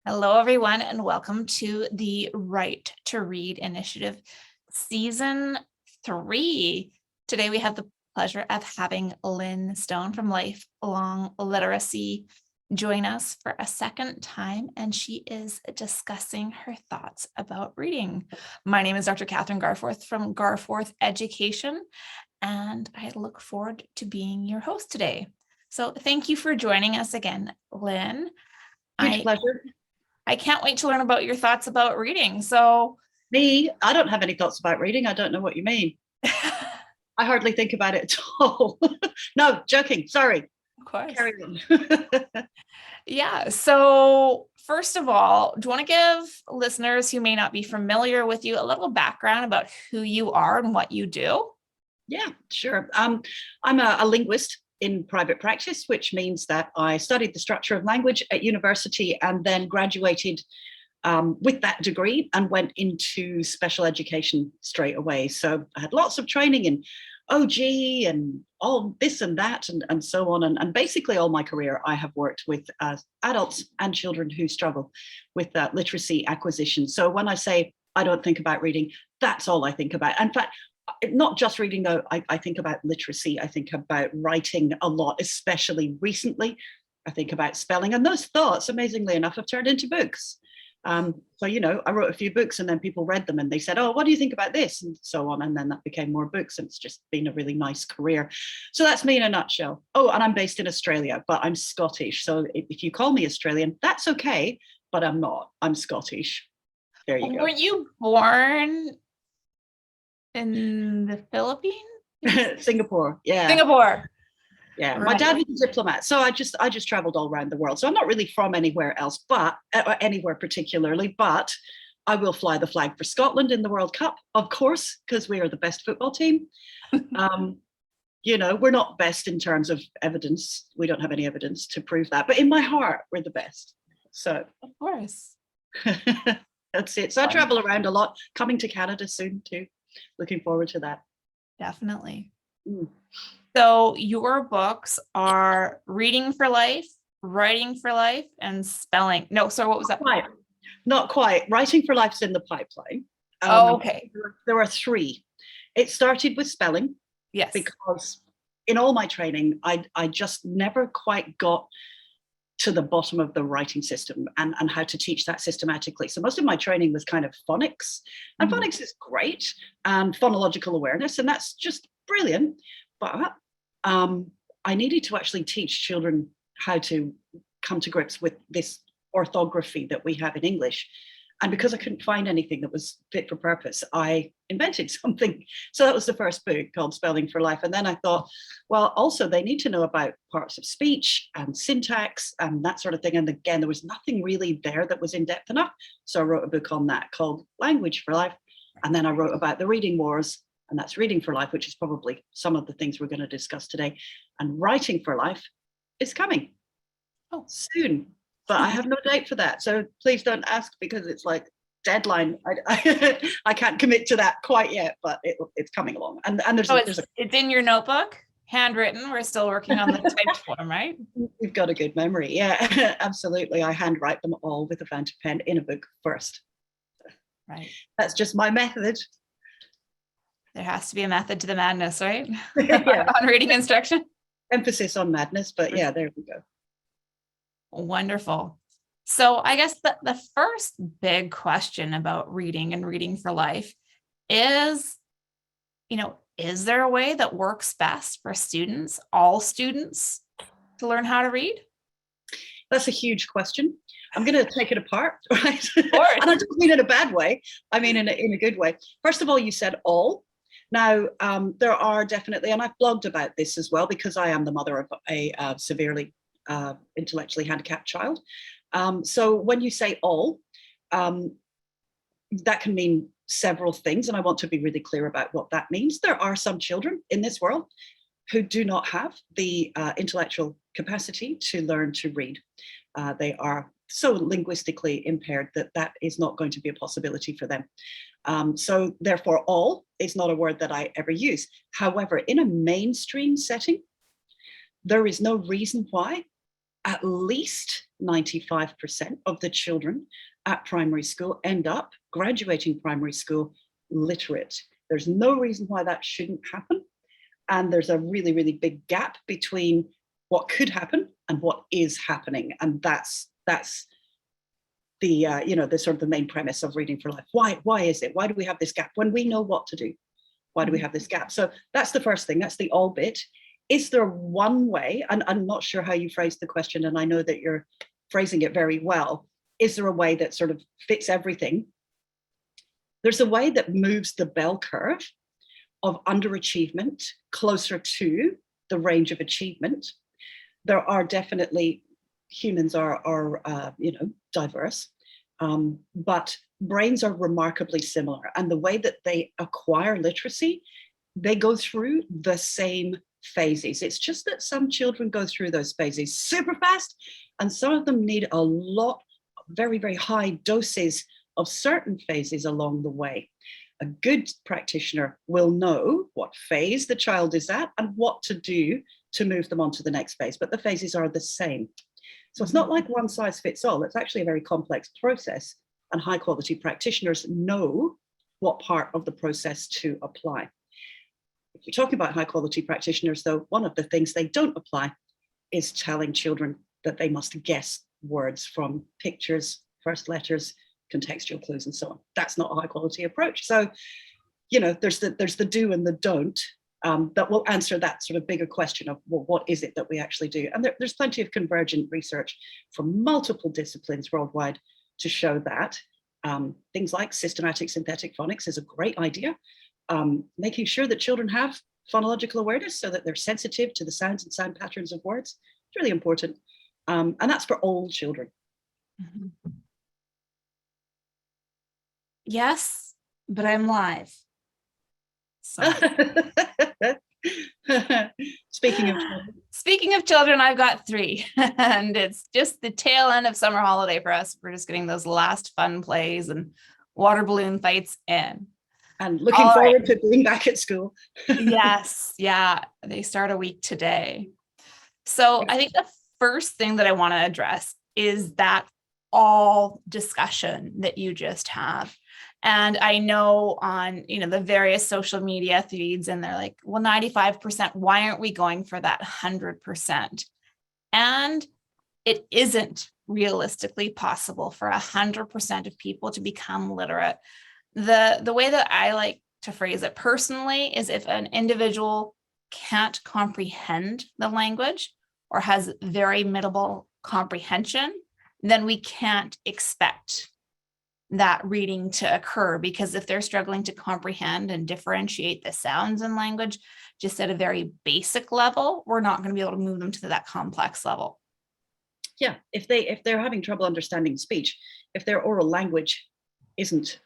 Hello, everyone, and welcome to the Right to Read Initiative, Season 3. Today, we have the pleasure of having Lynn Stone from Lifelong Literacy join us for a second time, and she is discussing her thoughts about reading. My name is Dr. Kathryn Garforth from Garforth Education, and I look forward to being your host today. So thank you for joining us again, Lynn. Huge pleasure. I can't wait to learn about your thoughts about reading. So I don't have any thoughts about reading. I don't know what you mean. I hardly think about it at all. No, joking. Sorry. Of course. Carry on. Yeah. So first of all, do you want to give listeners who may not be familiar with you a little background about who you are and what you do? Yeah, sure. I'm a linguist in private practice, which means that I studied the structure of language at university and then graduated with that degree and went into special education straight away. So I had lots of training in OG and all this and that and so on. And basically all my career, I have worked with adults and children who struggle with literacy acquisition. So when I say I don't think about reading, that's all I think about. In fact, not just reading though, I think about literacy. I think about writing a lot, especially recently. I think about spelling, and those thoughts, amazingly enough, have turned into books. So, you know, I wrote a few books and then people read them and they said, oh, what do you think about this? And so on. And then that became more books, and it's just been a really nice career. So that's me in a nutshell. Oh, and I'm based in Australia, but I'm Scottish. So if you call me Australian, that's okay, but I'm not. I'm Scottish. There you go. Were you born in the Philippines? Singapore. Yeah. Singapore. Yeah, Right. My dad was a diplomat, so I just traveled all around the world. So I'm not really from anywhere else, but anywhere particularly. But I will fly the flag for Scotland in the World Cup, of course, because we are the best football team. You know, we're not best in terms of evidence. We don't have any evidence to prove that, but in my heart, we're the best. So of course, that's it. So I travel around a lot. Coming to Canada soon too. Looking forward to that. Definitely. So your books are Reading for Life, Writing for Life, and Spelling. No, sorry, what was that? Not quite. Writing for Life is in the pipeline. Okay. There are 3. It started with spelling. Yes. Because in all my training, I just never quite got to the bottom of the writing system and how to teach that systematically. So most of my training was kind of phonics, and phonics is great, and phonological awareness, and that's just brilliant. But I needed to actually teach children how to come to grips with this orthography that we have in English. And because I couldn't find anything that was fit for purpose, I invented something. So that was the first book, called Spalding for Life. And then I thought, well, also they need to know about parts of speech and syntax and that sort of thing. And again, there was nothing really there that was in depth enough. So I wrote a book on that called Language for Life. And then I wrote about the reading wars, and that's Reading for Life, which is probably some of the things we're going to discuss today. And Writing for Life is coming soon. But I have no date for that, so please don't ask, because it's like deadline. I can't commit to that quite yet, but it's coming along. And there's, it's in your notebook, handwritten. We're still working on the typed form, right? You've got a good memory. Yeah, absolutely. I handwrite them all with a fountain pen in a book first. Right. That's just my method. There has to be a method to the madness, right? Yeah. On reading instruction. Emphasis on madness, but yeah, there we go. Wonderful. So I guess the first big question about reading and Reading for Life is, is there a way that works best for students, all students, to learn how to read? That's a huge question. I'm going to take it apart, right? And I don't mean in a bad way. I mean in a good way. First of all, you said all. Now, there are definitely, and I've blogged about this as well, because I am the mother of a severely intellectually handicapped child. So when you say all, that can mean several things, and I want to be really clear about what that means. There are some children in this world who do not have the intellectual capacity to learn to read. They are so linguistically impaired that is not going to be a possibility for them. So therefore, all is not a word that I ever use. However, in a mainstream setting, there is no reason why at least 95% of the children at primary school end up graduating primary school literate. There's no reason why that shouldn't happen. And there's a really, really big gap between what could happen and what is happening. And that's the the sort of the main premise of Reading for Life. Why is it? Why do we have this gap when we know what to do? Why do we have this gap? So that's the first thing. That's the all bit. Is there one way? And I'm not sure how you phrased the question, and I know that you're phrasing it very well. Is there a way that sort of fits everything? There's a way that moves the bell curve of underachievement closer to the range of achievement. There are definitely, humans are diverse, but brains are remarkably similar. And the way that they acquire literacy, they go through the same phases. It's just that some children go through those phases super fast, and some of them need a lot, very, very high doses of certain phases along the way. A good practitioner will know what phase the child is at and what to do to move them on to the next phase, but the phases are the same. So it's not like one size fits all. It's actually a very complex process, and high quality practitioners know what part of the process to apply. If you're talking about high quality practitioners, though, one of the things they don't apply is telling children that they must guess words from pictures, first letters, contextual clues, and so on. That's not a high quality approach. So, there's the do and the don't that will answer that sort of bigger question of, well, what is it that we actually do? And there's plenty of convergent research from multiple disciplines worldwide to show that. Things like systematic synthetic phonics is a great idea. Making sure that children have phonological awareness so that they're sensitive to the sounds and sound patterns of words. It's really important. And that's for all children. Mhm. Yes, but I'm live. So. Speaking of children, I've got 3, and it's just the tail end of summer holiday for us. We're just getting those last fun plays and water balloon fights in. And looking forward to being back at school. Yes, yeah, they start a week today. So I think the first thing that I want to address is that all discussion that you just have. And I know on, the various social media feeds, and they're like, well, 95%, why aren't we going for that 100%? And it isn't realistically possible for 100% of people to become literate. The way that I like to phrase it personally is, if an individual can't comprehend the language or has very minimal comprehension, then we can't expect that reading to occur, because if they're struggling to comprehend and differentiate the sounds in language just at a very basic level, we're not going to be able to move them to that complex level. Yeah, if they're having trouble understanding speech, if their oral language isn't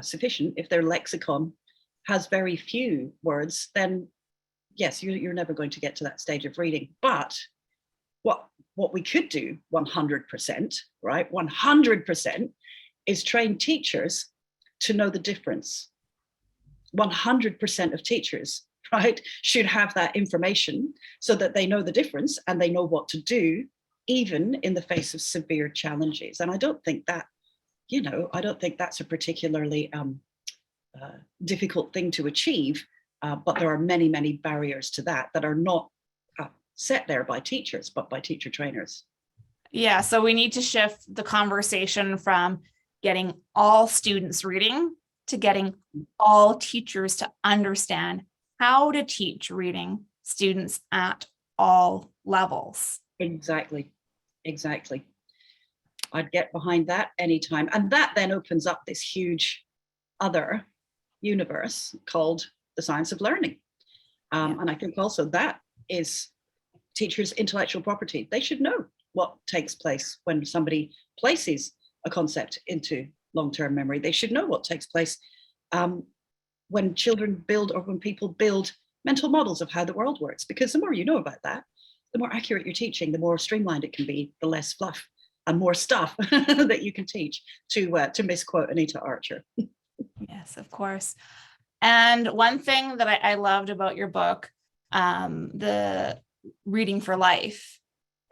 sufficient, if their lexicon has very few words, then yes, you're never going to get to that stage of reading. But what we could do 100%, right? 100% is train teachers to know the difference. 100% of teachers, right, should have that information so that they know the difference and they know what to do, even in the face of severe challenges. And I don't think that's a particularly difficult thing to achieve, but there are many, many barriers to that are not set there by teachers, but by teacher trainers. Yeah, so we need to shift the conversation from getting all students reading to getting all teachers to understand how to teach reading students at all levels. Exactly. I'd get behind that anytime. And that then opens up this huge other universe called the science of learning. And I think also that is teachers' intellectual property. They should know what takes place when somebody places a concept into long-term memory. They should know what takes place when children build, or when people build mental models of how the world works. Because the more you know about that, the more accurate you're teaching, the more streamlined it can be, the less fluff and more stuff that you can teach, to misquote Anita Archer. Yes, of course. And one thing that I loved about your book, the Reading for Life,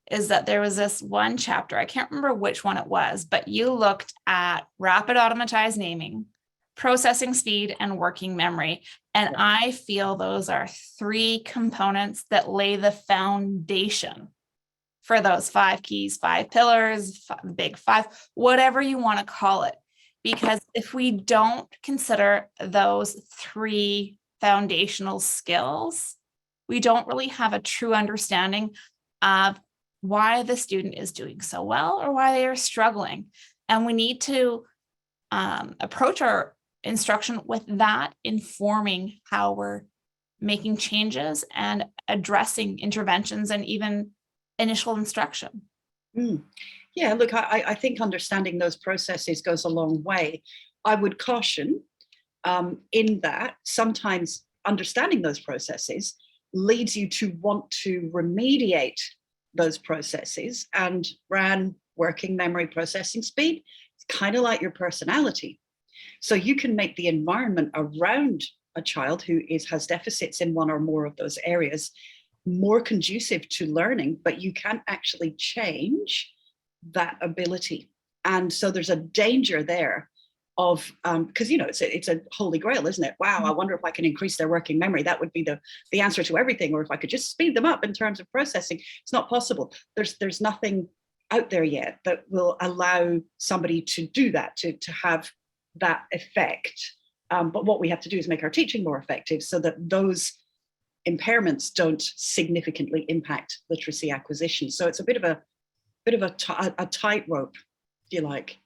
is that there was this one chapter, I can't remember which one it was, but you looked at rapid automatized naming, processing speed, and working memory. And I feel those are three components that lay the foundation for those 5 keys, 5 pillars, big 5, whatever you want to call it. Because if we don't consider those 3 foundational skills, we don't really have a true understanding of why the student is doing so well or why they are struggling. And we need to approach our instruction with that informing how we're making changes and addressing interventions and even initial instruction. Yeah, look, I think understanding those processes goes a long way. I would caution in that sometimes understanding those processes leads you to want to remediate those processes, and working memory processing speed, it's kind of like your personality. So you can make the environment around a child who has deficits in one or more of those areas more conducive to learning, but you can't actually change that ability. And so there's a danger there of, because, you know, it's a holy grail, isn't it? Wow, I wonder if I can increase their working memory. That would be the answer to everything. Or if I could just speed them up in terms of processing. It's not possible. There's nothing out there yet that will allow somebody to do that, to have that effect. But what we have to do is make our teaching more effective so that those impairments don't significantly impact literacy acquisition. So it's a bit of a tightrope, if you like.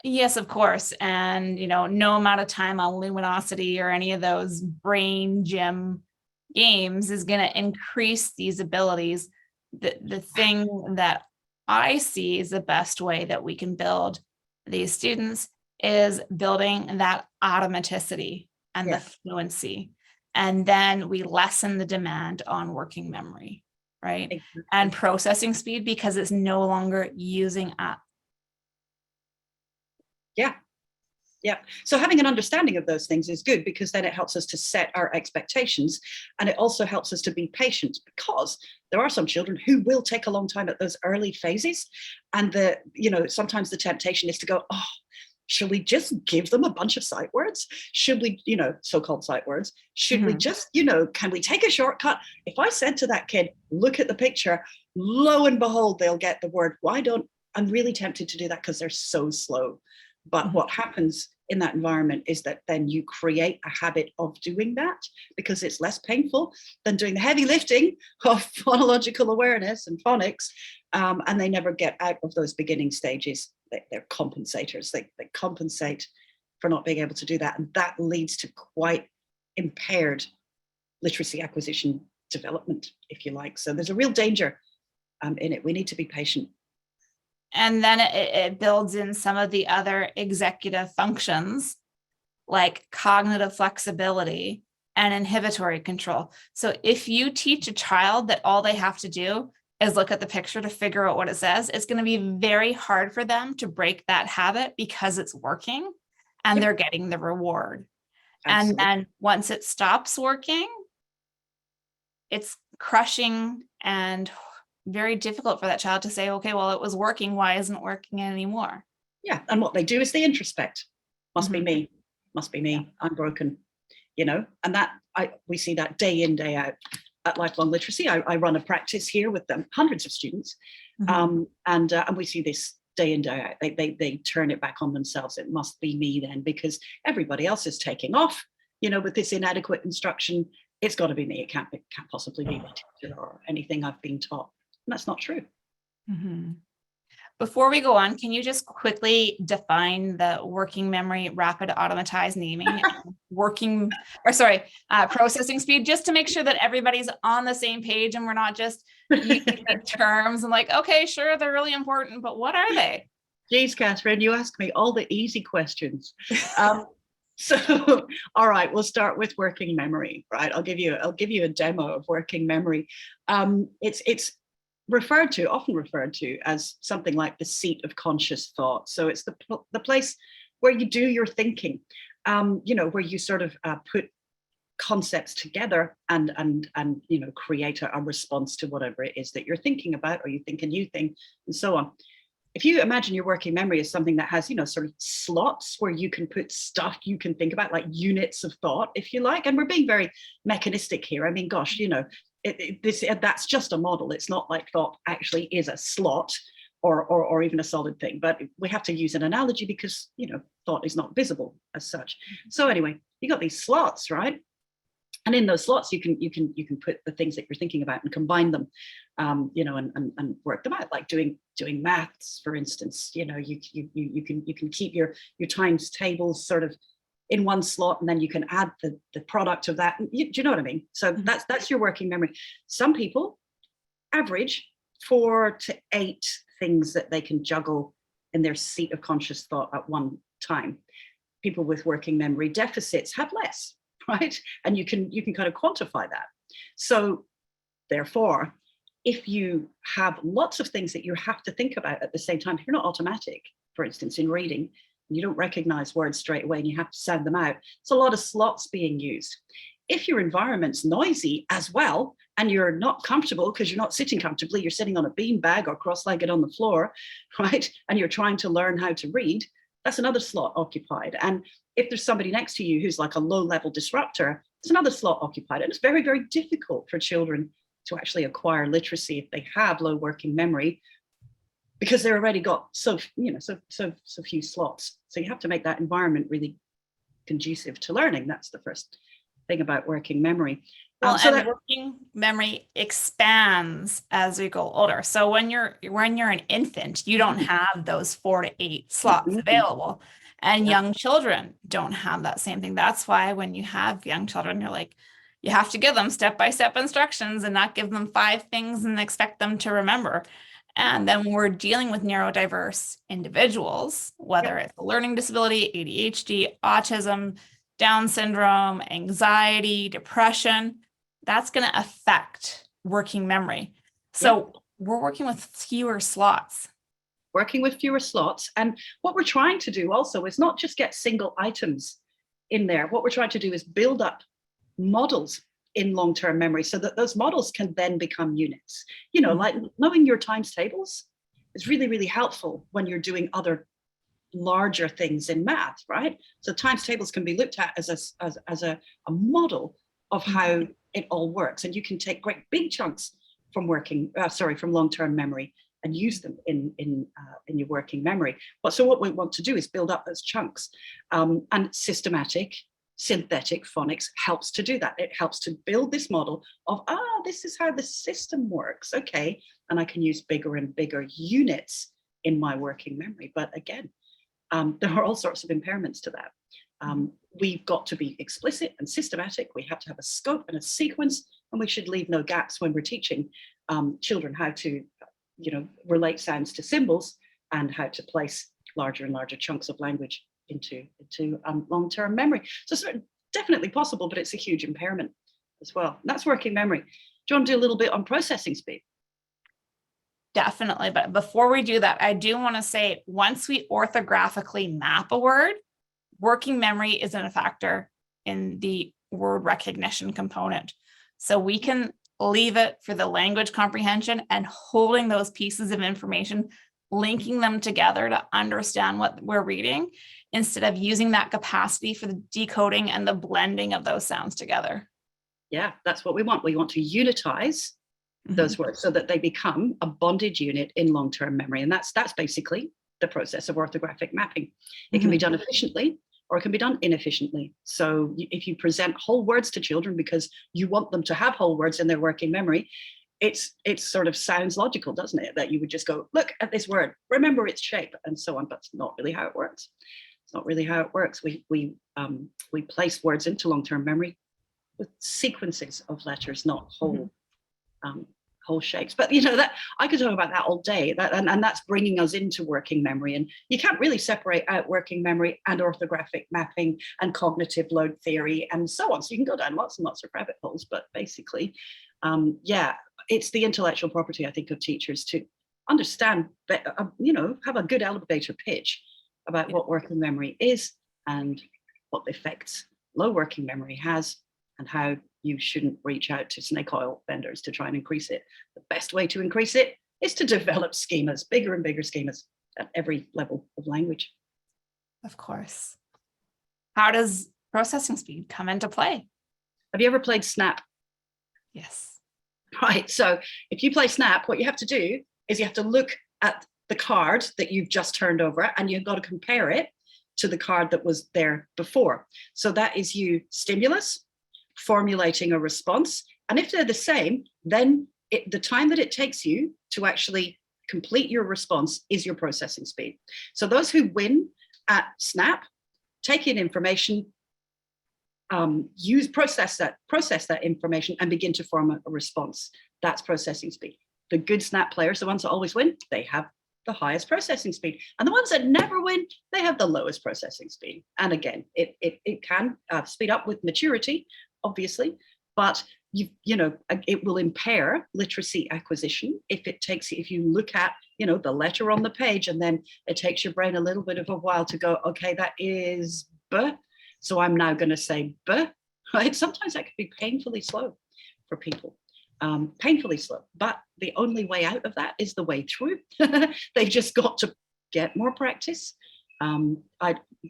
Yes, of course. And, you know, no amount of time on Luminosity or any of those brain gym games is going to increase these abilities. The thing that I see is the best way that we can build these students is building that automaticity and the fluency. And then we lessen the demand on working memory, right? Exactly. And processing speed, because it's no longer using up. Yeah. So having an understanding of those things is good, because then it helps us to set our expectations, and it also helps us to be patient, because there are some children who will take a long time at those early phases. And sometimes the temptation is to go, oh, should we just give them a bunch of sight words? Should we, so-called sight words, should we just, can we take a shortcut? If I said to that kid, look at the picture, lo and behold, they'll get the word. I'm really tempted to do that because they're so slow. But what happens in that environment is that then you create a habit of doing that, because it's less painful than doing the heavy lifting of phonological awareness and phonics, and they never get out of those beginning stages. They're compensators. They compensate for not being able to do that, and that leads to quite impaired literacy acquisition development, if you like. So there's a real danger in it. We need to be patient. And then it builds in some of the other executive functions like cognitive flexibility and inhibitory control. So if you teach a child that all they have to do is look at the picture to figure out what it says, it's going to be very hard for them to break that habit, because it's working and they're getting the reward. Absolutely. And then once it stops working, it's crushing and very difficult for that child to say, okay, well, it was working. Why isn't it working anymore? Yeah. And what they do is they introspect. Must be me. Must be me. I'm broken. And we see that day in, day out at Lifelong Literacy. I run a practice here with them, hundreds of students. And we see this day in, day out. They turn it back on themselves. It must be me then, because everybody else is taking off, with this inadequate instruction. It's got to be me. It can't possibly be my teacher or anything I've been taught. And that's not true. Before we go on, can you just quickly define the working memory, rapid automatized naming, processing speed, just to make sure that everybody's on the same page and we're not just using the terms and like, okay, sure, they're really important, but what are they? Geez, Kathryn, you ask me all the easy questions. So, all right, we'll start with working memory, right? I'll give you a demo of working memory. It's often referred to as something like the seat of conscious thought. So it's the place where you do your thinking, where you sort of put concepts together and you know, create a response to whatever it is that you're thinking about, or you think a new thing, and so on. If you imagine your working memory as something that has, you know, sort of slots where you can put stuff you can think about, like units of thought, if you like, and we're being very mechanistic here. I mean, gosh, you know, that's just a model. It's not like thought actually is a slot or even a solid thing, but we have to use an analogy because, you know, thought is not visible as such. So anyway, you got these slots, right? And in those slots, you can put the things that you're thinking about and combine them, you know, and work them out. Like doing maths, for instance. You know, you can keep your times tables sort of in one slot, and then you can add the product of that. Do you know what I mean? So that's your working memory. Some people average 4 to 8 things that they can juggle in their seat of conscious thought at one time. People with working memory deficits have less. Right? And you can kind of quantify that. So therefore, if you have lots of things that you have to think about at the same time, if you're not automatic, for instance, in reading, you don't recognize words straight away and you have to sound them out, it's a lot of slots being used. If your environment's noisy as well, and you're not comfortable because you're not sitting comfortably, you're sitting on a beanbag or cross-legged on the floor, right? And you're trying to learn how to read, that's another slot occupied. And if there's somebody next to you who's like a low-level disruptor, it's another slot occupied. And it's very, very difficult for children to actually acquire literacy if they have low working memory, because they've already got so few slots. So you have to make that environment really conducive to learning. That's the first thing about working memory. Well, and working memory expands as we go older. So when you're an infant, you don't have those 4 to 8 slots available. And young children don't have that same thing. That's why when you have young children, you're like, you have to give them step-by-step instructions and not give them 5 things and expect them to remember. And then we're dealing with neurodiverse individuals, whether it's a learning disability, ADHD, autism, Down syndrome, anxiety, depression, that's going to affect working memory. So we're working with fewer slots. Working with fewer slots. And what we're trying to do also is not just get single items in there. What we're trying to do is build up models in long-term memory so that those models can then become units. You know, like knowing your times tables is really, really helpful when you're doing other larger things in math, right? So times tables can be looked at as a model of how it all works. And you can take great big chunks from from long-term memory and use them in your working memory. So what we want to do is build up those chunks. And systematic, synthetic phonics helps to do that. It helps to build this model of, this is how the system works. Okay, and I can use bigger and bigger units in my working memory. But again, there are all sorts of impairments to that. We've got to be explicit and systematic. We have to have a scope and a sequence, and we should leave no gaps when we're teaching children how to relate sounds to symbols and how to place larger and larger chunks of language into long-term memory. So it's definitely possible, but it's a huge impairment as well. And that's working memory. Do you want to do a little bit on processing speed? Definitely. But before we do that, I do want to say, once we orthographically map a word, working memory isn't a factor in the word recognition component. So we can leave it for the language comprehension and holding those pieces of information, linking them together to understand what we're reading, instead of using that capacity for the decoding and the blending of those sounds together. Yeah, that's what we want. We want to unitize those words so that they become a bonded unit in long-term memory. And that's basically the process of orthographic mapping. It can be done efficiently or it can be done inefficiently. So if you present whole words to children because you want them to have whole words in their working memory, it sort of sounds logical, doesn't it? That you would just go, look at this word, remember its shape, and so on. But it's not really how it works. It's not really how it works. We place words into long-term memory with sequences of letters, not whole shapes. But that I could talk about that all day, and that's bringing us into working memory. And you can't really separate out working memory and orthographic mapping and cognitive load theory and so on. So you can go down lots and lots of rabbit holes, but basically it's the intellectual property, I think, of teachers to understand, have a good elevator pitch about what working memory is and what effects low working memory has, and how you shouldn't reach out to snake oil vendors to try and increase it. The best way to increase it is to develop schemas, bigger and bigger schemas at every level of language. Of course. How does processing speed come into play? Have you ever played Snap? Yes. Right. So if you play Snap, what you have to do is you have to look at the card that you've just turned over, and you've got to compare it to the card that was there before. So that is you stimulus, formulating a response. And if they're the same, then the time that it takes you to actually complete your response is your processing speed. So those who win at Snap take in information, process that information and begin to form a response. That's processing speed. The good Snap players, the ones that always win, they have the highest processing speed. And the ones that never win, they have the lowest processing speed. And again, it can speed up with maturity, obviously, but it will impair literacy acquisition if you look at the letter on the page, and then it takes your brain a little bit of a while to go, okay, that is B, so I'm now going to say B, right? Sometimes that can be painfully slow for people. Painfully slow, but the only way out of that is the way through. They've just got to get more practice.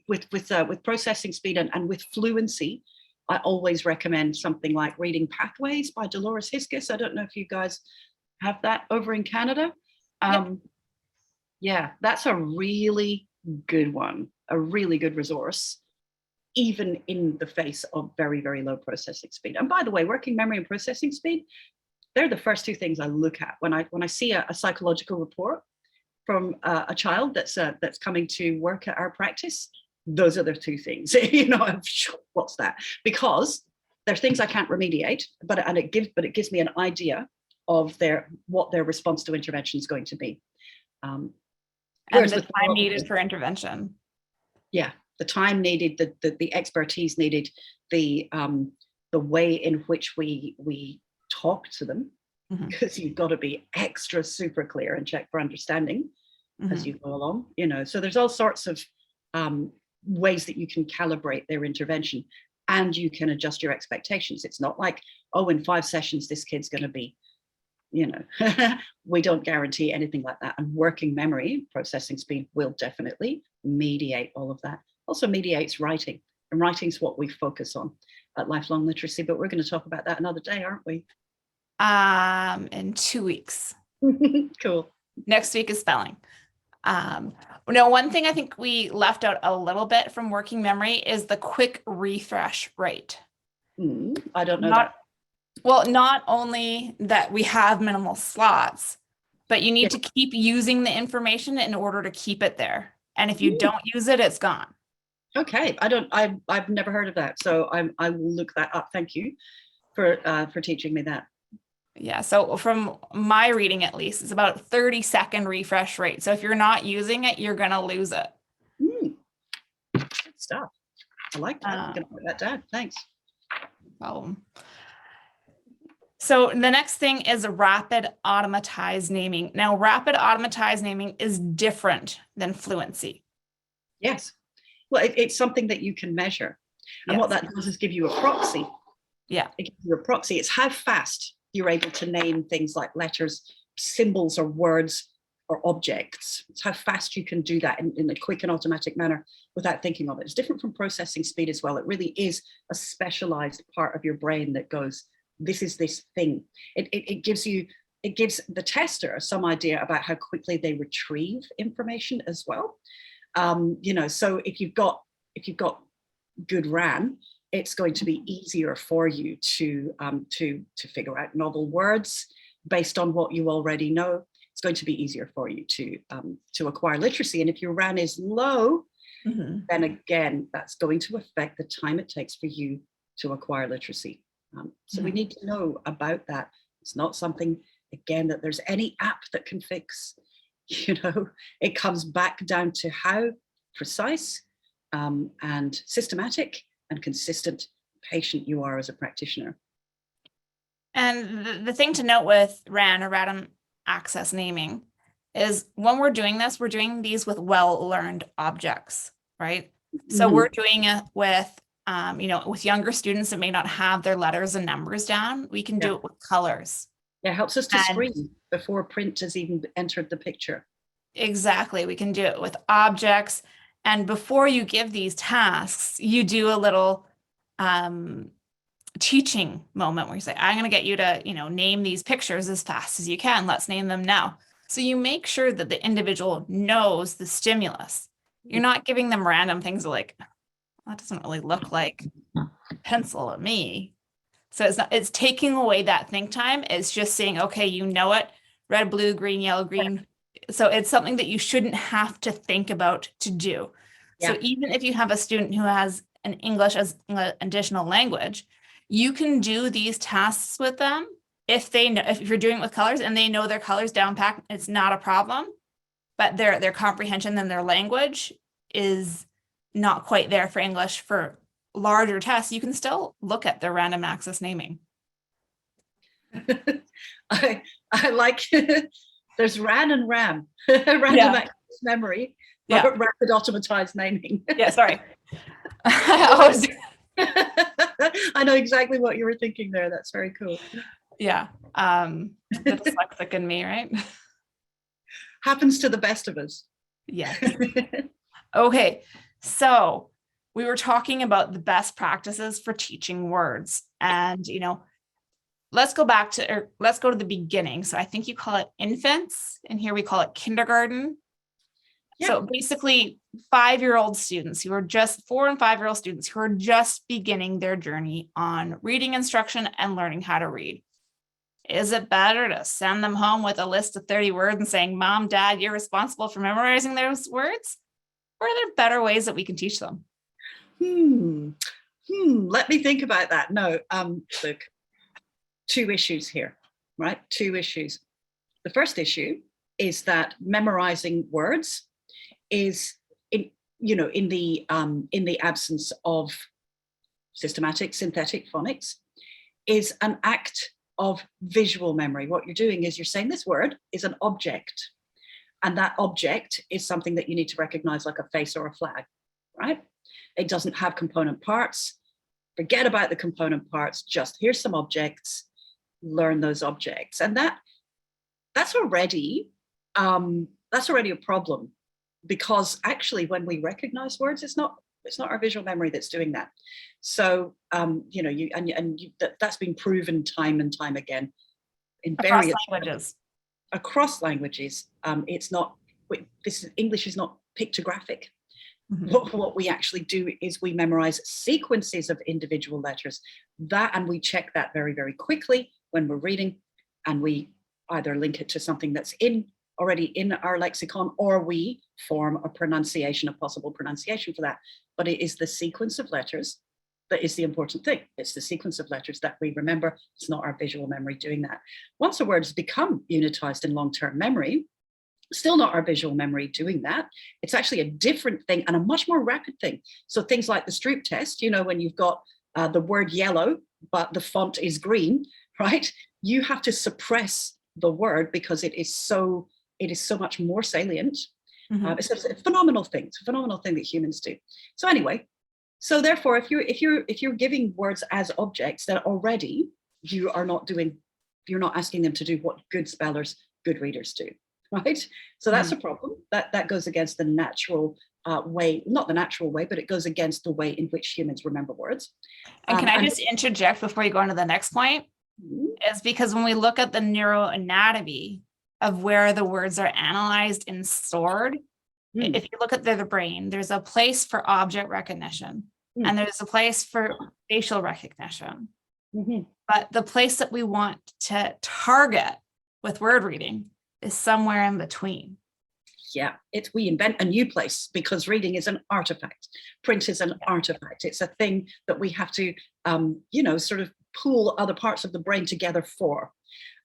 With processing speed and with fluency, I always recommend something like Reading Pathways by Dolores Hiskis. I don't know if you guys have that over in Canada. Yeah, that's a really good one, a really good resource, even in the face of very, very low processing speed. And by the way, working memory and processing speed, they're the first two things I look at when I see a psychological report from a child that's coming to work at our practice. Those are the two things. What's that? Because there's things I can't remediate, but it gives me an idea of what their response to intervention is going to be. And the time needed for intervention. Yeah, the time needed, the expertise needed, the way in which we talk to them, because you've got to be extra super clear and check for understanding as you go along. So there's all sorts of ways that you can calibrate their intervention, and you can adjust your expectations. It's not like, oh, in 5 sessions this kid's going to be, we don't guarantee anything like that. And working memory, processing speed will definitely mediate all of that. Also mediates writing, and writing's what we focus on at Lifelong Literacy, but we're going to talk about that another day, aren't we? In 2 weeks. Cool. Next week is spelling. One thing I think we left out a little bit from working memory is the quick refresh rate. I don't know that. Well, not only that we have minimal slots, but you need to keep using the information in order to keep it there. And if you don't use it, it's gone. Okay, I've never heard of that, so I will look that up. Thank you for teaching me that. Yeah, so from my reading, at least, it's about 30-second refresh rate. So if you're not using it, you're gonna lose it. Good stuff. I like that. I'm gonna put that down. Thanks. So the next thing is rapid automatized naming. Now, rapid automatized naming is different than fluency. Yes. Well, it's something that you can measure. And what that does is give you a proxy. Yeah. It gives you a proxy. It's how fast you're able to name things like letters, symbols, or words, or objects. It's how fast you can do that in a quick and automatic manner without thinking of it. It's different from processing speed as well. It really is a specialized part of your brain that goes, this is this thing. It gives the tester some idea about how quickly they retrieve information as well. So if you've got good RAM, it's going to be easier for you to figure out novel words based on what you already know. It's going to be easier for you to acquire literacy. And if your RAM is low, then again, that's going to affect the time it takes for you to acquire literacy. So we need to know about that. It's not something, again, that there's any app that can fix. It comes back down to how precise and systematic and consistent patient you are as a practitioner. And the thing to note with RAN, or random access naming, is when we're doing this, we're doing these with well-learned objects, right? So we're doing it with with younger students that may not have their letters and numbers down, we can do it with colors. Yeah, it helps us to And screen before print has even entered the picture. exactly. We can do it with objects. And before you give these tasks, you do a little teaching moment where you say, I'm going to get you to, name these pictures as fast as you can. Let's name them now. So you make sure that the individual knows the stimulus. You're not giving them random things like, that doesn't really look like pencil to me. So it's taking away that think time. It's just saying, okay, you know it, red, blue, green, yellow, green. So it's something that you shouldn't have to think about to do. So even if you have a student who has an English as an additional language, you can do these tasks with them if they know, if you're doing it with colors and they know their colors down pat, it's not a problem. But their comprehension and their language is not quite there for English. For larger tests, you can still look at their random access naming. I like there's RAN and RAM, random access memory, rapid automatized naming. Yeah, sorry. I know exactly what you were thinking there. That's very cool. Yeah. The dyslexic in me, right? Happens to the best of us. Yeah. Okay. So we were talking about the best practices for teaching words, and, let's go to the beginning. So I think you call it infants, and here we call it kindergarten. Yeah. So basically 5-year-old students who are just 4 and 5-year-old students who are just beginning their journey on reading instruction and learning how to read. Is it better to send them home with a list of 30 words and saying, Mom, Dad, you're responsible for memorizing those words? Or are there better ways that we can teach them? Let me think about that. No, look, 2 issues here, right? 2 issues. The first issue is that memorizing words is in the absence of systematic synthetic phonics is an act of visual memory. What you're doing is you're saying this word is an object, and that object is something that you need to recognize, like a face or a flag, right? It doesn't have component parts. Forget about the component parts. Just here's some objects, learn those objects. And that's already a problem, because actually when we recognize words, it's not our visual memory that's doing that. So that's been proven time and time again in various languages. Across languages. It's not, English is not pictographic. Mm-hmm. What we actually do is we memorize sequences of individual letters, and we check that very, very quickly when we're reading, and we either link it to something that's already in our lexicon, or we form a possible pronunciation for that. But it is the sequence of letters that is the important thing. It's the sequence of letters that we remember. It's not our visual memory doing that. Once a word has become unitized in long-term memory, still not our visual memory doing that. It's actually a different thing and a much more rapid thing. So things like the Stroop test, when you've got the word yellow, but the font is green, right? You have to suppress the word because it is so much more salient. Mm-hmm. It's a phenomenal thing. It's a phenomenal thing that humans do. So anyway, so therefore, if you're giving words as objects, that already you're not asking them to do what good spellers, good readers do, right? So that's a problem. That goes against the natural way, not the natural way, but it goes against the way in which humans remember words. And can I just interject before you go on to the next point? Mm-hmm. Is because when we look at the neuroanatomy of where the words are analyzed and stored, if you look at the brain, there's a place for object recognition and there's a place for facial recognition. Mm-hmm. But the place that we want to target with word reading is somewhere in between. Yeah, we invent a new place, because reading is an artifact. Print is an artifact. It's a thing that we have to, sort of pool other parts of the brain together for.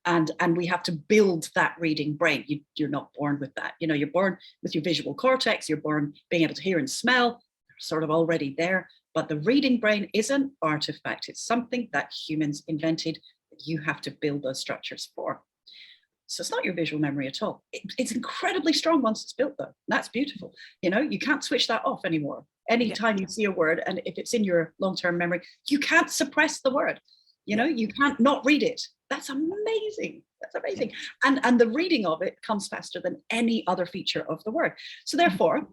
And we have to build that reading brain. You're not born with that. You're born with your visual cortex. You're born being able to hear and smell. They're sort of already there. But the reading brain is an artifact. It's something that humans invented that you have to build those structures for. So it's not your visual memory at all. It's incredibly strong once it's built, though. That's beautiful. You can't switch that off anymore. Anytime you see a word, and if it's in your long-term memory, you can't suppress the word. You can't not read it. That's amazing. That's amazing. And the reading of it comes faster than any other feature of the word. So therefore,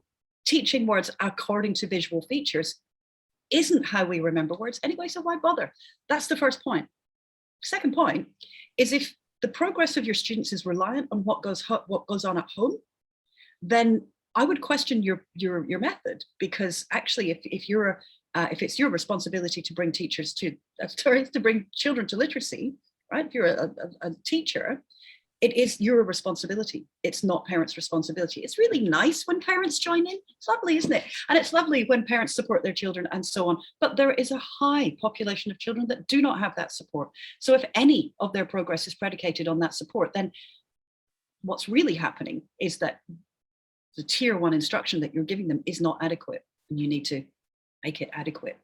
teaching words according to visual features isn't how we remember words anyway, so why bother? That's the first point. Second point is, if the progress of your students is reliant on what goes on at home, then I would question your method, because actually, if it's your responsibility to bring bring children to literacy, right? If you're a teacher, it is your responsibility. It's not parents' responsibility. It's really nice when parents join in. It's lovely, isn't it? And it's lovely when parents support their children and so on. But there is a high population of children that do not have that support. So if any of their progress is predicated on that support, then what's really happening is that the tier 1 instruction that you're giving them is not adequate, and you need to make it adequate.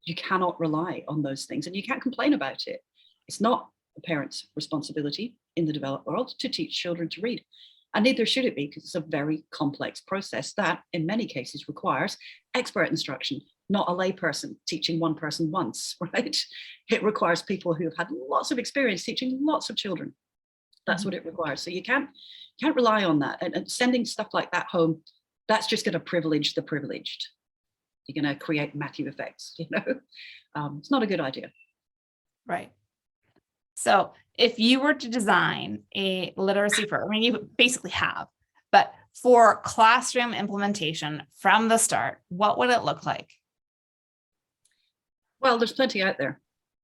You cannot rely on those things, and you can't complain about it. It's not a parent's responsibility in the developed world to teach children to read, and neither should it be, because it's a very complex process that in many cases requires expert instruction, not a lay person teaching one person once, right? It requires people who have had lots of experience teaching lots of children. That's what it requires. So you can't rely on that, and sending stuff like that home, that's just going to privilege the privileged. You're going to create Matthew effects, it's not a good idea. Right. So if you were to design a literacy program, I mean, you basically have, but for classroom implementation from the start, what would it look like? Well, there's plenty out there.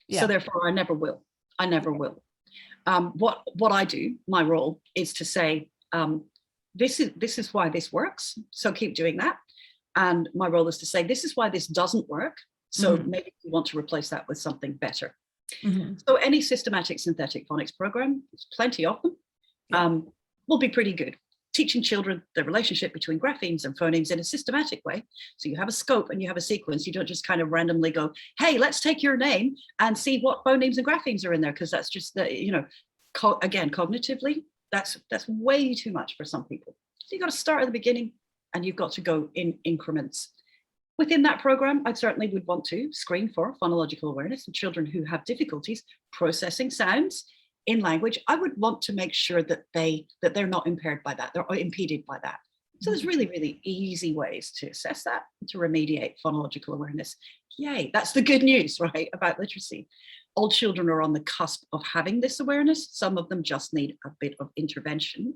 Yeah. So therefore I never will. What I do, my role is to say, this is why this works, so keep doing that. And my role is to say, this is why this doesn't work, so maybe you want to replace that with something better. So any systematic synthetic phonics program, there's plenty of them, will be pretty good. Teaching children the relationship between graphemes and phonemes in a systematic way. So you have a scope and you have a sequence. You don't just kind of randomly go, hey, let's take your name and see what phonemes and graphemes are in there, because that's just, again, cognitively, that's way too much for some people. So you've got to start at the beginning, and you've got to go in increments. Within that program, I certainly would want to screen for phonological awareness in children who have difficulties processing sounds in language. I would want to make sure that they're not impaired by that, they're impeded by that. So there's really, really easy ways to assess that, to remediate phonological awareness. Yay, that's the good news, right, about literacy. All children are on the cusp of having this awareness. Some of them just need a bit of intervention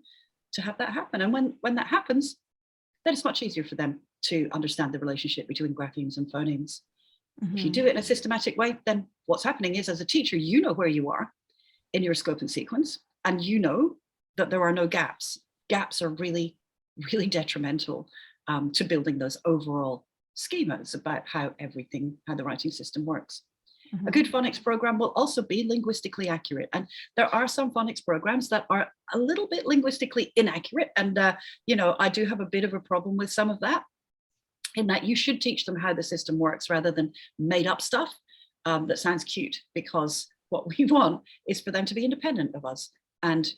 to have that happen. And when that happens, then it's much easier for them to understand the relationship between graphemes and phonemes. If you do it in a systematic way, then what's happening is, as a teacher, you know where you are in your scope and sequence, and you know that there are no gaps. Gaps are really, really detrimental to building those overall schemas about how the writing system works. A good phonics program will also be linguistically accurate. And there are some phonics programs that are a little bit linguistically inaccurate. And, I do have a bit of a problem with some of that, in that you should teach them how the system works rather than made up stuff that sounds cute, because what we want is for them to be independent of us. And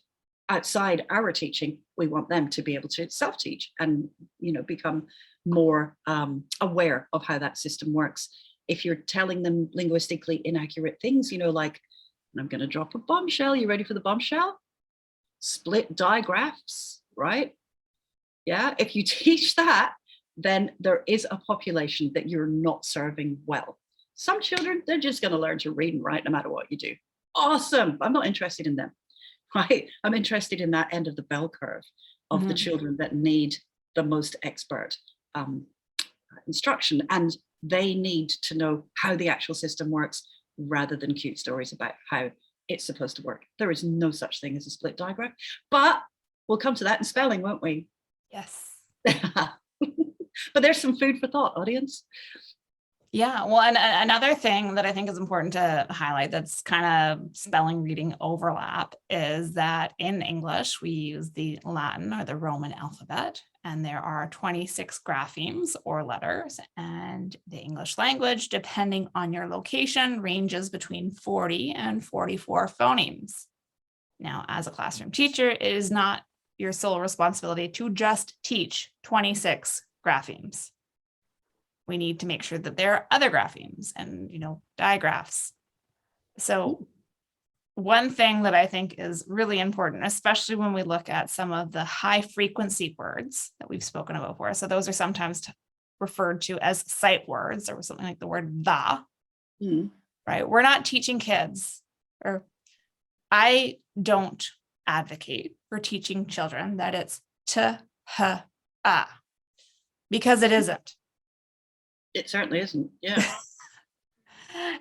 outside our teaching, we want them to be able to self-teach and, become more aware of how that system works. If you're telling them linguistically inaccurate things, like, and I'm going to drop a bombshell. You ready for the bombshell? Split digraphs, right? Yeah, if you teach that, then there is a population that you're not serving well. Some children, they're just going to learn to read and write no matter what you do. Awesome. I'm not interested in them, right? I'm interested in that end of the bell curve of the children that need the most expert instruction, and they need to know how the actual system works rather than cute stories about how it's supposed to work. There is no such thing as a split diagram, but we'll come to that in spelling, won't we? Yes. But there's some food for thought, audience. Yeah, well, and another thing that I think is important to highlight that's kind of spelling reading overlap is that in English, we use the Latin or the Roman alphabet, and there are 26 graphemes or letters, and the English language, depending on your location, ranges between 40 and 44 phonemes. Now, as a classroom teacher, it is not your sole responsibility to just teach 26 graphemes. we need to make sure that there are other graphemes and, digraphs. So one thing that I think is really important, especially when we look at some of the high frequency words that we've spoken about before. So those are sometimes referred to as sight words, or something like the word the, right? We're not teaching kids, or I don't advocate for teaching children that it's t, h, a, because it isn't. It certainly isn't. Yeah.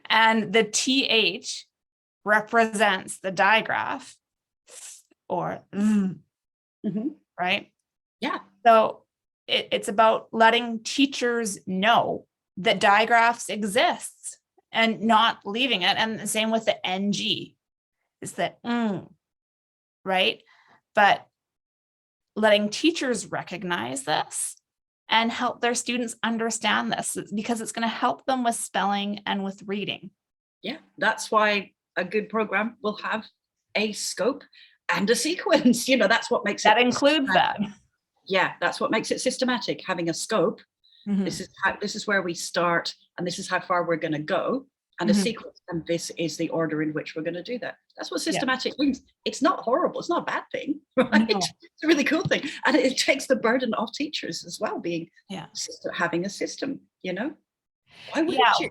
And the th represents the digraph or right? Yeah. So it's about letting teachers know that digraphs exist and not leaving it. And the same with the ng is that right? But letting teachers recognize this and help their students understand this, because it's going to help them with spelling and with reading. Yeah, that's why a good program will have a scope and a sequence. That's what makes that includes that. Yeah, that's what makes it systematic. Having a scope. This is where we start, and this is how far we're going to go, and a sequence, and this is the order in which we're going to do that. That's what systematic means. It's not horrible. It's not a bad thing, right? No. It's a really cool thing, and it takes the burden off teachers as well. Being having a system, why wouldn't you?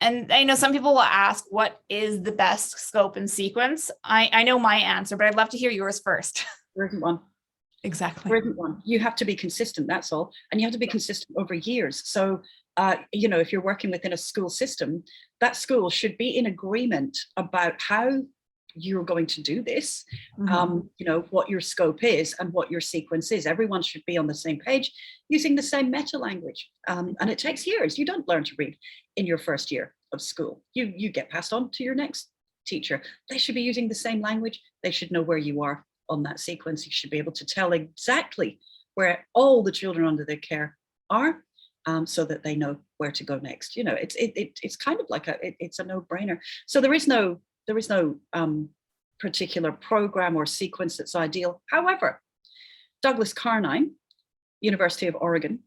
And I know some people will ask, what is the best scope and sequence? I know my answer, but I'd love to hear yours first. There isn't one. Exactly. There isn't one. You have to be consistent, that's all. And you have to be consistent over years. So, if you're working within a school system, that school should be in agreement about how you're going to do this, what your scope is and what your sequence is. Everyone should be on the same page using the same meta language. And it takes years. You don't learn to read in your first year of school. You get passed on to your next teacher. They should be using the same language. They should know where you are on that sequence. You should be able to tell exactly where all the children under their care are, so that they know where to go next. It's kind of like it's a no-brainer. So there is no particular program or sequence that's ideal. However, Douglas Carnine, University of Oregon,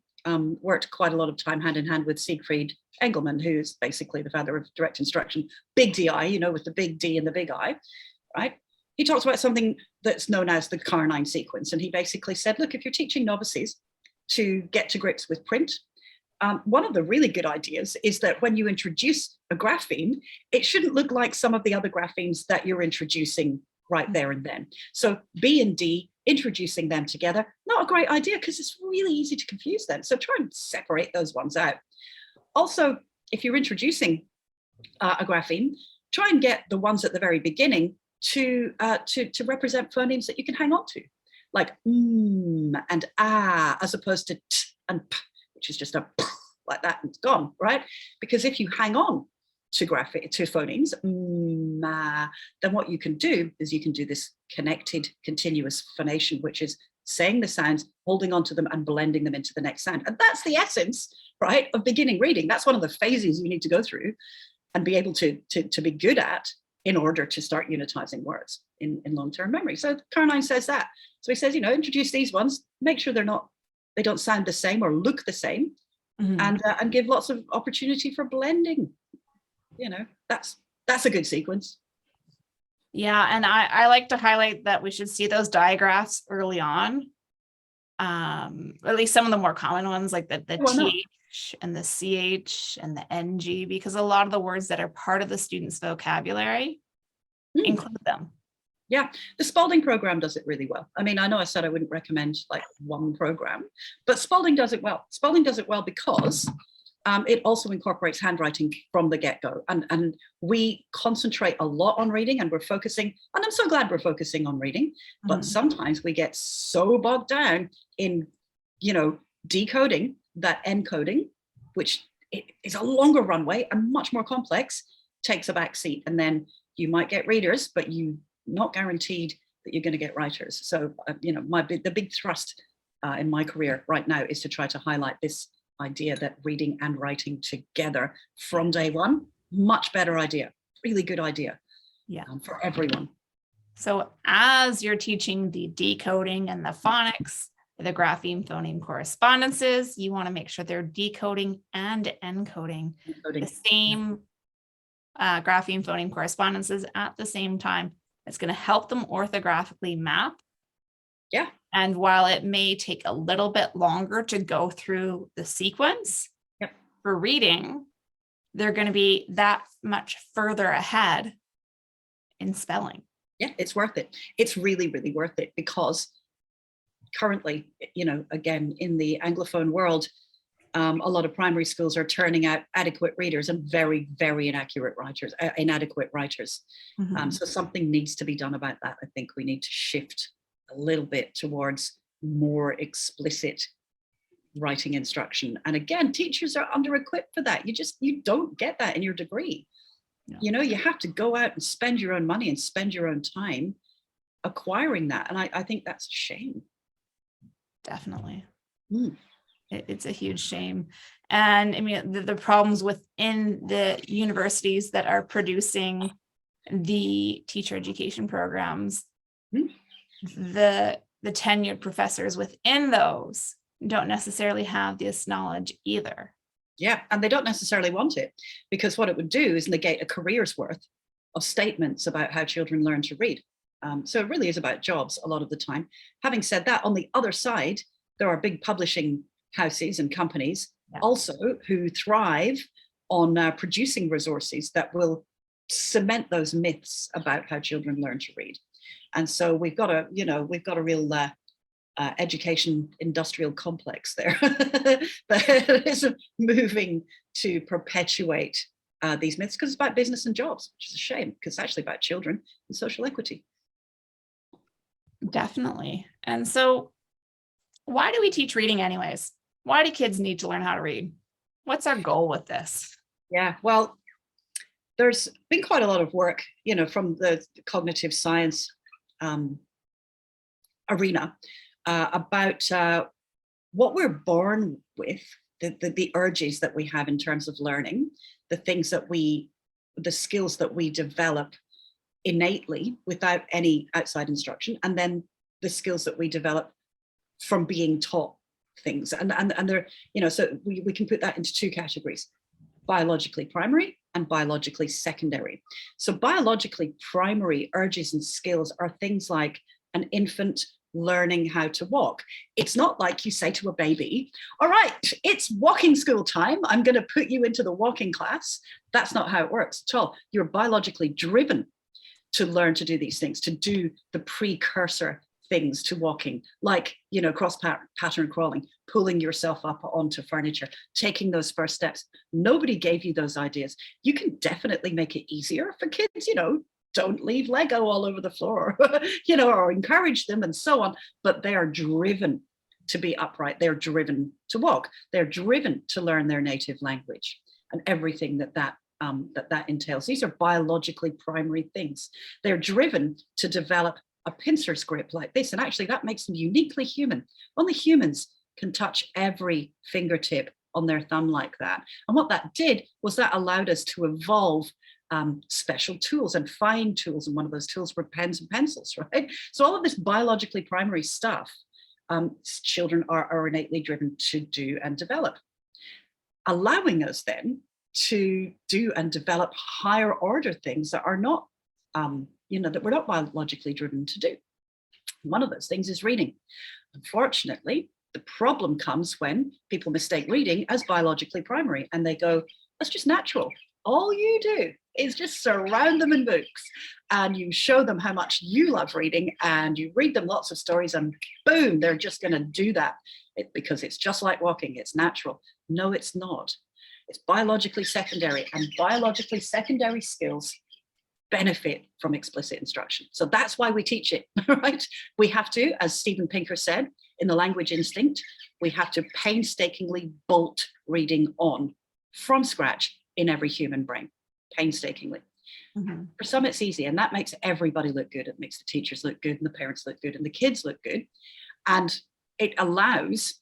worked quite a lot of time hand in hand with Siegfried Engelmann, who's basically the father of direct instruction, big DI, with the big D and the big I, right? He talks about something that's known as the Carnine sequence. And he basically said, look, if you're teaching novices to get to grips with print, one of the really good ideas is that when you introduce a grapheme, it shouldn't look like some of the other graphemes that you're introducing right there and then. So B and D, introducing them together, not a great idea because it's really easy to confuse them. So try and separate those ones out. Also, if you're introducing a grapheme, try and get the ones at the very beginning to represent phonemes that you can hang on to, like and as opposed to t and p, which is just a p like that and it's gone, right? Because if you hang on to phonemes, then what you can do is you can do this connected continuous phonation, which is saying the sounds, holding on to them and blending them into the next sound. And that's the essence, right, of beginning reading. That's one of the phases you need to go through and be able to be good at in order to start unitizing words in long-term memory. So Carnine says that. So he says, introduce these ones, make sure they don't sound the same or look the same, and give lots of opportunity for blending. That's a good sequence. Yeah, and I like to highlight that we should see those digraphs early on. At least some of the more common ones, like the TH and the CH and the NG, because a lot of the words that are part of the student's vocabulary include them. Yeah, the Spalding program does it really well. I mean, I know I said I wouldn't recommend like one program, but Spalding does it well. Spalding does it well because it also incorporates handwriting from the get-go. And we concentrate a lot on reading, and we're focusing, and I'm so glad we're focusing on reading, but sometimes we get so bogged down in, decoding that encoding, which is a longer runway and much more complex, takes a back seat. And then you might get readers, but you're not guaranteed that you're going to get writers. So, the big thrust in my career right now is to try to highlight this idea that reading and writing together from day one, much better idea, really good idea for everyone. So as you're teaching the decoding and the phonics, the grapheme phoneme correspondences, you want to make sure they're decoding and encoding the same grapheme phoneme correspondences at the same time. It's going to help them orthographically map. Yeah. And while it may take a little bit longer to go through the sequence, yep, for reading, they're going to be that much further ahead in spelling. Yeah, it's worth it. It's really, really worth it, because currently, again, in the Anglophone world, a lot of primary schools are turning out adequate readers and very, very inadequate writers. Mm-hmm. So something needs to be done about that. I think we need to shift a little bit towards more explicit writing instruction. And again, teachers are under-equipped for that. You don't get that in your degree. No. You have to go out and spend your own money and spend your own time acquiring that. And I think that's a shame. Definitely. Mm. It's a huge shame. And I mean, the problems within the universities that are producing the teacher education programs, the tenured professors within those don't necessarily have this knowledge either. Yeah, and they don't necessarily want it, because what it would do is negate a career's worth of statements about how children learn to read. So it really is about jobs a lot of the time. Having said that, on the other side, there are big publishing houses and companies also who thrive on producing resources that will cement those myths about how children learn to read. And so we've got a real education industrial complex there that is moving to perpetuate these myths, because it's about business and jobs, which is a shame, because it's actually about children and social equity. Definitely. And so why do we teach reading anyways? Why do kids need to learn how to read? What's our goal with this? Yeah, well, there's been quite a lot of work, from the cognitive science arena about what we're born with, the urges that we have in terms of learning, the skills that we develop innately without any outside instruction, and then the skills that we develop from being taught things. And they're, so we can put that into two categories: biologically primary and biologically secondary. So biologically primary urges and skills are things like an infant learning how to walk. It's not like you say to a baby, all right, it's walking school time, I'm going to put you into the walking class. That's not how it works at all. You're biologically driven to learn to do these things, to do the precursor things to walking, like, cross pattern crawling, pulling yourself up onto furniture, taking those first steps. Nobody gave you those ideas. You can definitely make it easier for kids, don't leave Lego all over the floor, or encourage them and so on. But they are driven to be upright. They're driven to walk. They're driven to learn their native language and everything that entails. These are biologically primary things. They're driven to develop a pincer's grip like this. And actually that makes them uniquely human. Only humans can touch every fingertip on their thumb like that. And what that did was that allowed us to evolve special tools and fine tools. And one of those tools were pens and pencils, right? So all of this biologically primary stuff, children are innately driven to do and develop, allowing us then to do and develop higher order things that are not, that we're not biologically driven to do. One of those things is reading. Unfortunately, the problem comes when people mistake reading as biologically primary and they go, that's just natural. All you do is just surround them in books and you show them how much you love reading and you read them lots of stories and boom, they're just going to do that because it's just like walking. It's natural. No, it's not. It's biologically secondary, and biologically secondary skills benefit from explicit instruction. So that's why we teach it, right? We have to, as Steven Pinker said, in The Language Instinct, we have to painstakingly bolt reading on from scratch in every human brain, painstakingly. Mm-hmm. For some, it's easy, and that makes everybody look good. It makes the teachers look good, and the parents look good, and the kids look good. And it allows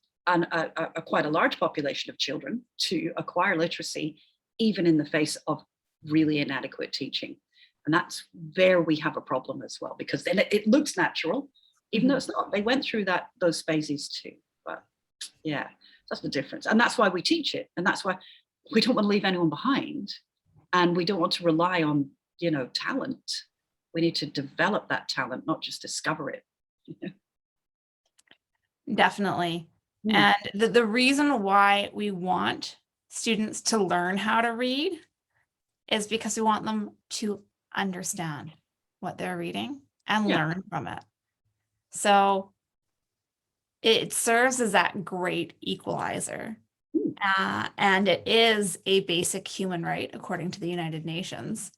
quite a large population of children to acquire literacy, even in the face of really inadequate teaching. And that's where we have a problem as well, because then it looks natural, even though it's not. They went through those phases too. But yeah, that's the difference. And that's why we teach it. And that's why we don't want to leave anyone behind. And we don't want to rely on, talent. We need to develop that talent, not just discover it. Definitely. Mm. And the reason why we want students to learn how to read is because we want them to understand what they're reading and learn from it. So it serves as that great equalizer. And it is a basic human right, according to the United Nations.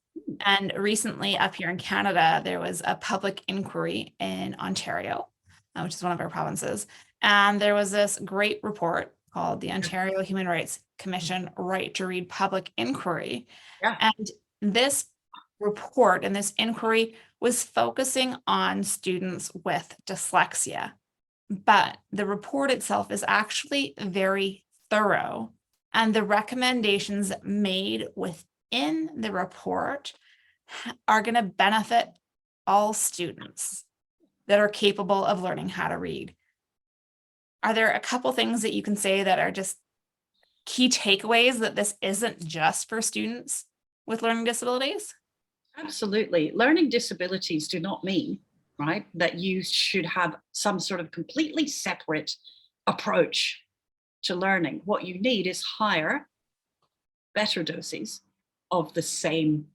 And recently up here in Canada, there was a public inquiry in Ontario, which is one of our provinces. And there was this great report called the Ontario Human Rights Commission Right to Read Public Inquiry. Yeah. And this report and this inquiry was focusing on students with dyslexia. But the report itself is actually very thorough. And the recommendations made within the report are going to benefit all students that are capable of learning how to read. Are there a couple things that you can say that are just key takeaways that this isn't just for students with learning disabilities? Absolutely. Learning disabilities do not mean, right, that you should have some sort of completely separate approach to learning. What you need is higher, better doses of the same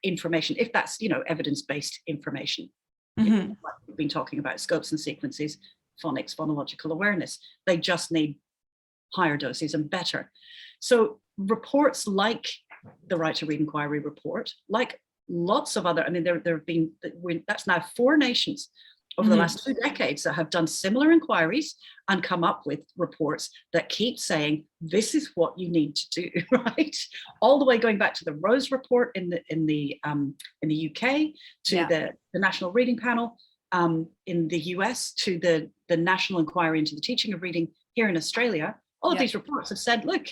information, if that's, evidence-based information. Like we've been talking about scopes and sequences, phonics, phonological awareness. They just need higher doses and better. So reports like the Right to Read Inquiry report, like lots of other, there have been, that's now 4 nations over the last 2 decades that have done similar inquiries and come up with reports that keep saying, this is what you need to do, right? All the way going back to the Rose report in the UK, to the National Reading Panel in the US, to the National Inquiry into the Teaching of Reading here in Australia. All of these reports have said, look,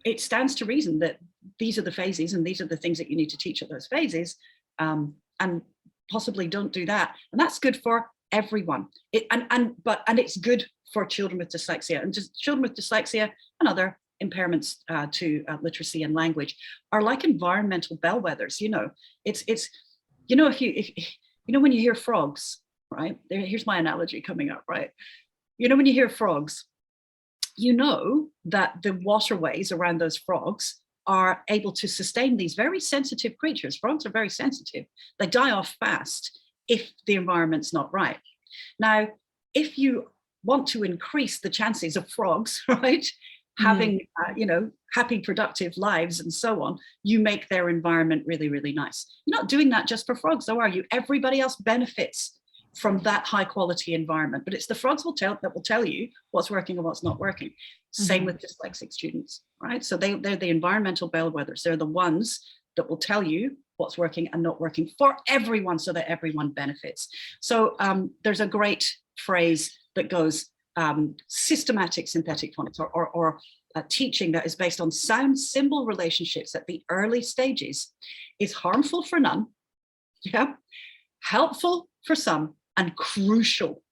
it stands to reason that these are the phases and these are the things that you need to teach at those phases, and possibly don't do that. And that's good for everyone. And it's good for children with dyslexia, and just children with dyslexia and other impairments to literacy and language are like environmental bellwethers. It's if when you hear frogs, right? Here's my analogy coming up, right? When you hear frogs, that the waterways around those frogs are able to sustain these very sensitive creatures. Frogs are very sensitive. They die off fast if the environment's not right. Now, if you want to increase the chances of frogs, right, having, happy, productive lives and so on, you make their environment really, really nice. You're not doing that just for frogs, though, are you? Everybody else benefits from that high quality environment, but it's the frogs that will tell you what's working and what's not working. Same with dyslexic students, right? So they're the environmental bellwethers. They're the ones that will tell you what's working and not working for everyone, so that everyone benefits. So there's a great phrase that goes, systematic synthetic phonics, or teaching that is based on sound symbol relationships at the early stages is harmful for none, helpful for some, and crucial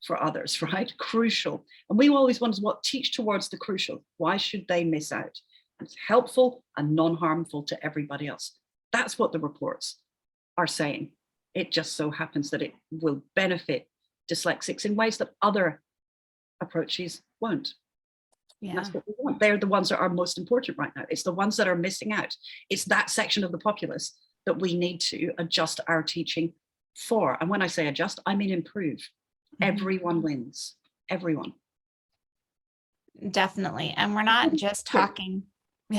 for others, right? Crucial. And we always want to teach towards the crucial. Why should they miss out? It's helpful and non-harmful to everybody else. That's what the reports are saying. It just so happens that it will benefit dyslexics in ways that other approaches won't. Yeah. That's what we want. They're the ones that are most important right now. It's the ones that are missing out. It's that section of the populace that we need to adjust our teaching for. And when I say adjust, I mean improve. Everyone wins. Everyone. Definitely. And we're not just talking,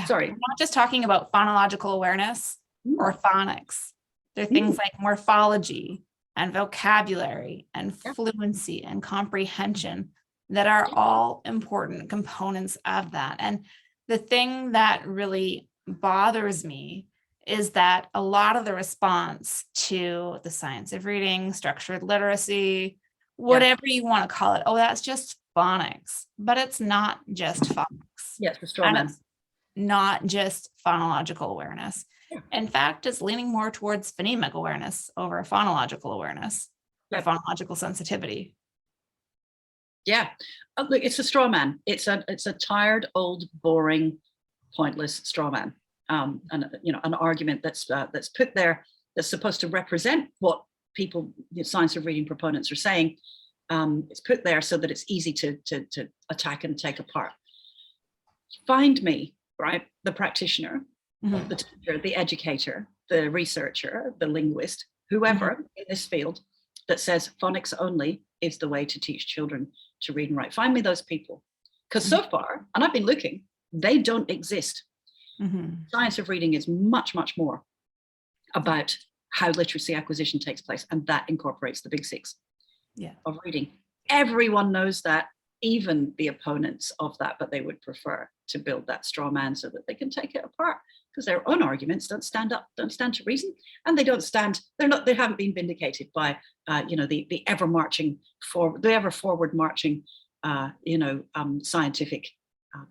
Sorry. We're not just talking about phonological awareness or phonics. There are things like morphology and vocabulary and fluency and comprehension that are all important components of that. And the thing that really bothers me is that a lot of the response to the science of reading, structured literacy, whatever you want to call it, oh, that's just phonics, but it's not just phonics. Yes, the straw man. It's not just phonological awareness. In fact, it's leaning more towards phonemic awareness over phonological awareness. the phonological sensitivity. Yeah. Look, it's a straw man. It's a tired, old, boring, pointless straw man. And an argument that's put there that's supposed to represent what people, science of reading proponents, are saying. It's put there so that it's easy to attack and take apart. Find me, right, the practitioner, the teacher, the educator, the researcher, the linguist, whoever in this field that says phonics only is the way to teach children to read and write. Find me those people. Because so far, and I've been looking, they don't exist. Science of reading is much, much more about how literacy acquisition takes place, and that incorporates the big six of reading. Everyone knows that, even the opponents of that, but they would prefer to build that straw man so that they can take it apart, because their own arguments don't stand to reason, and they haven't been vindicated by the ever forward marching scientific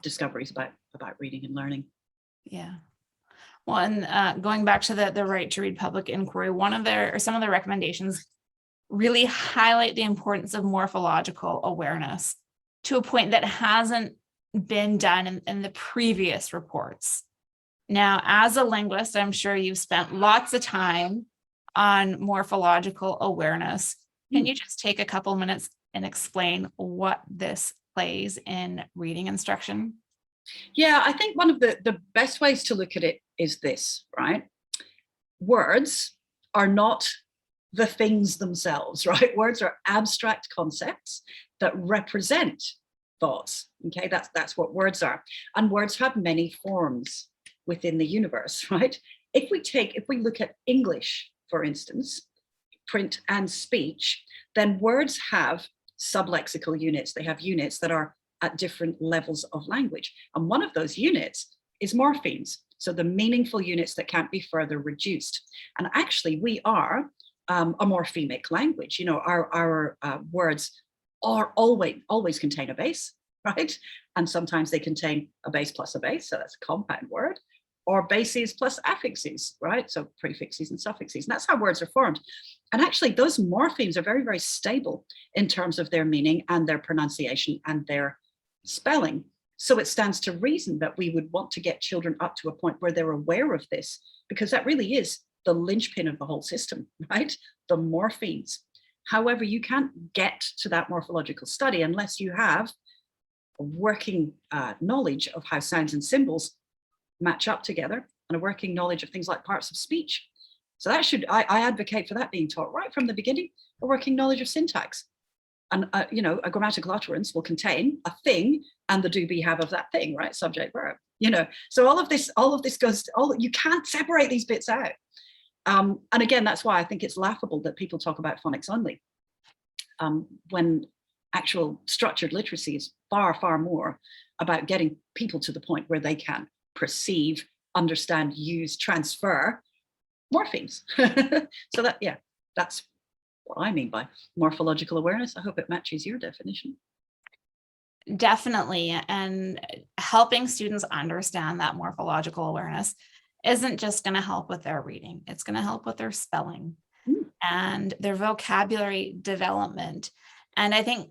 discoveries about reading and learning. Yeah. Well, and going back to the right to read public inquiry, some of the recommendations really highlight the importance of morphological awareness to a point that hasn't been done in the previous reports. Now, as a linguist, I'm sure you've spent lots of time on morphological awareness. Can you just take a couple minutes and explain what this plays in reading instruction? Yeah, I think one of the best ways to look at it is this, right? Words are not the things themselves, right? Words are abstract concepts that represent thoughts. Okay, that's what words are. And words have many forms within the universe, right? If we look at English, for instance, print and speech, then words have sublexical units. They have units that are at different levels of language. And one of those units is morphemes. So the meaningful units that can't be further reduced. And actually we are a morphemic language. Our words are always contain a base, right? And sometimes they contain a base plus a base, so that's a compound word, or bases plus affixes, right? So prefixes and suffixes, and that's how words are formed. And actually those morphemes are very, very stable in terms of their meaning and their pronunciation and their spelling. So it stands to reason that we would want to get children up to a point where they're aware of this, because that really is the linchpin of the whole system, right? The morphemes. However, you can't get to that morphological study unless you have a working knowledge of how sounds and symbols match up together, and a working knowledge of things like parts of speech. So that I advocate for that being taught right from the beginning, a working knowledge of syntax. And a grammatical utterance will contain a thing and the do be have of that thing, right? Subject verb. So all of this goes. You can't separate these bits out. And again, that's why I think it's laughable that people talk about phonics only, when actual structured literacy is far, far more about getting people to the point where they can perceive, understand, use, transfer morphemes. So that's what I mean by morphological awareness. I hope it matches your definition. Definitely. And helping students understand that morphological awareness isn't just going to help with their reading. It's going to help with their spelling and their vocabulary development. And I think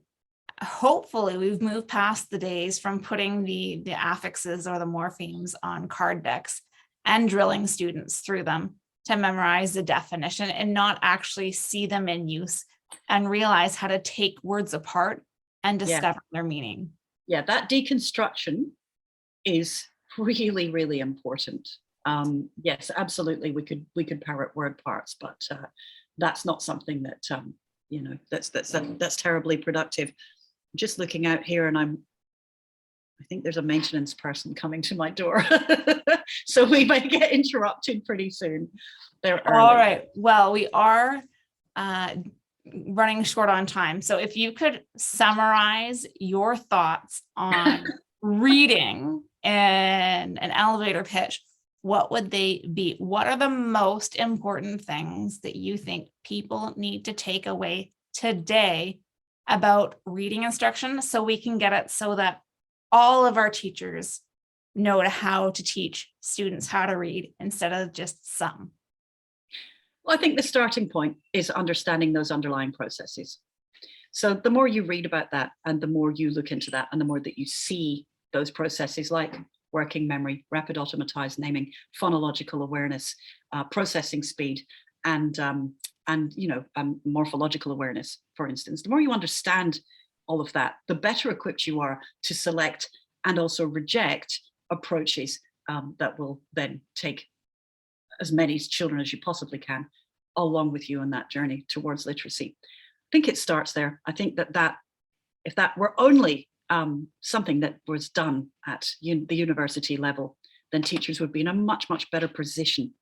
hopefully we've moved past the days from putting the affixes or the morphemes on card decks and drilling students through them to memorize the definition and not actually see them in use and realize how to take words apart and discover their meaning. Yeah, that deconstruction is really, really important. Yes, absolutely. We could parrot word parts, but that's not something that that's terribly productive. Just looking out here, and I think there's a maintenance person coming to my door, so we may get interrupted pretty soon. All right. Well, we are running short on time, so if you could summarize your thoughts on reading in an elevator pitch, what would they be? What are the most important things that you think people need to take away today about reading instruction, so we can get it so that all of our teachers know how to teach students how to read instead of just some? Well, I think the starting point is understanding those underlying processes. So the more you read about that and the more you look into that and the more that you see those processes like working memory, rapid automatized naming, phonological awareness, processing speed, and morphological awareness, for instance, the more you understand all of that, the better equipped you are to select and also reject approaches that will then take as many children as you possibly can along with you on that journey towards literacy. I think it starts there. I think that if that were only something that was done at the university level, then teachers would be in a much, much better position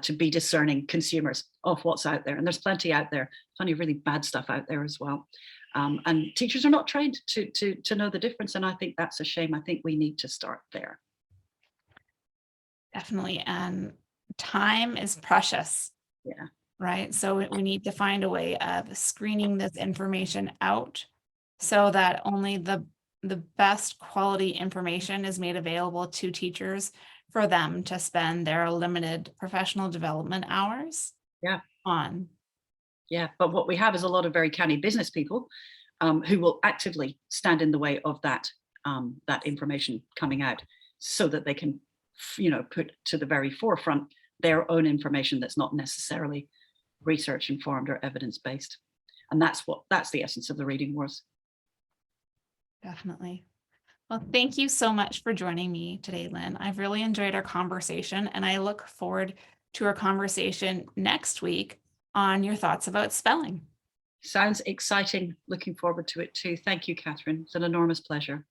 to be discerning consumers of what's out there. And there's plenty out there, plenty of really bad stuff out there as well. And teachers are not trained to know the difference. And I think that's a shame. I think we need to start there. Definitely. And time is precious. Yeah. Right. So we need to find a way of screening this information out so that only the best quality information is made available to teachers for them to spend their limited professional development hours on. Yeah, but what we have is a lot of very canny business people who will actively stand in the way of that information coming out so that they can, put to the very forefront their own information that's not necessarily research informed or evidence based. And that's the essence of the reading wars. Definitely. Well, thank you so much for joining me today, Lynn. I've really enjoyed our conversation, and I look forward to our conversation next week on your thoughts about spelling. Sounds exciting. Looking forward to it too. Thank you, Kathryn. It's an enormous pleasure.